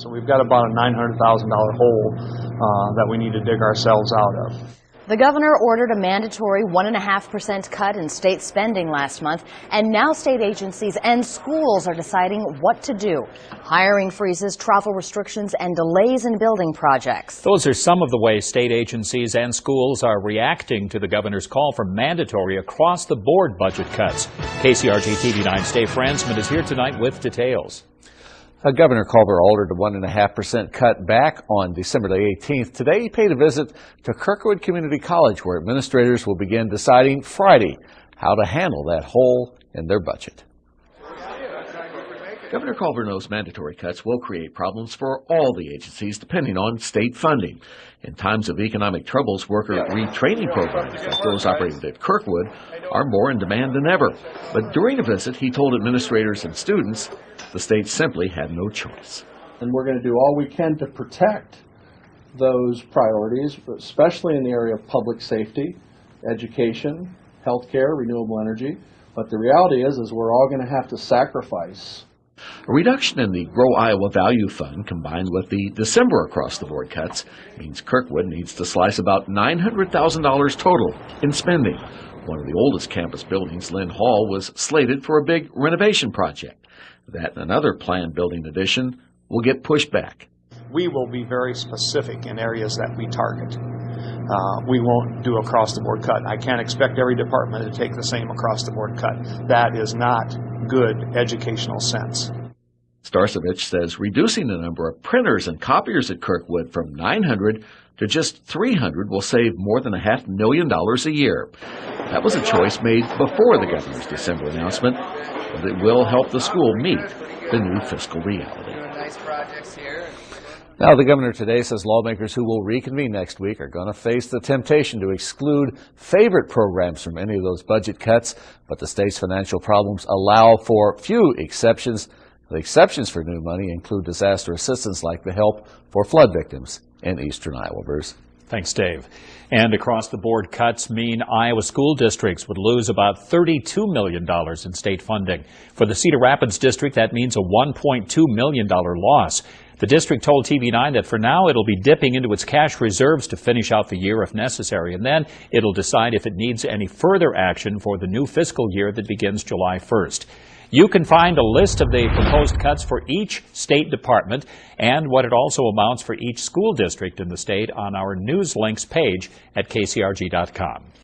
So we've got about a $900,000 hole that we need to dig ourselves out of. The governor ordered a mandatory 1.5% cut in state spending last month, and now state agencies and schools are deciding what to do. Hiring freezes, travel restrictions, and delays in building projects. Those are some of the ways state agencies and schools are reacting to the governor's call for mandatory across-the-board budget cuts. KCRG-TV9's Dave Fransman is here tonight with details. Governor Culver ordered a 1.5% cut back on December the 18th. Today, he paid a visit to Kirkwood Community College, where administrators will begin deciding Friday how to handle that hole in their budget. Governor Culver knows mandatory cuts will create problems for all the agencies depending on state funding. In times of economic troubles, worker retraining programs like those operated at Kirkwood are more in demand than ever. But during a visit, he told administrators and students the state simply had no choice. And we're going to do all we can to protect those priorities, especially in the area of public safety, education, healthcare, renewable energy. But the reality is we're all going to have to sacrifice. A reduction in the Grow Iowa Value Fund combined with the December across-the-board cuts means Kirkwood needs to slice about $900,000 total in spending. One of the oldest campus buildings, Lynn Hall, was slated for a big renovation project. That and another planned building addition will get pushed back. We will be very specific in areas that we target. We won't do across-the-board cut. I can't expect every department to take the same across-the-board cut. That is not good educational sense. Starcevich says reducing the number of printers and copiers at Kirkwood from 900 to just 300 will save more than $500,000 a year. That was a choice made before the governor's December announcement, but it will help the school meet the new fiscal reality. Now, the governor today says lawmakers who will reconvene next week are going to face the temptation to exclude favorite programs from any of those budget cuts, but the state's financial problems allow for few exceptions. The exceptions for new money include disaster assistance like the help for flood victims in eastern Iowa. Bruce. Thanks, Dave. And across-the-board cuts mean Iowa school districts would lose about $32 million in state funding. For the Cedar Rapids district, that means a $1.2 million loss. The district told TV9 that for now it'll be dipping into its cash reserves to finish out the year if necessary, and then it'll decide if it needs any further action for the new fiscal year that begins July 1st. You can find a list of the proposed cuts for each state department and what it also amounts for each school district in the state on our News Links page at KCRG.com.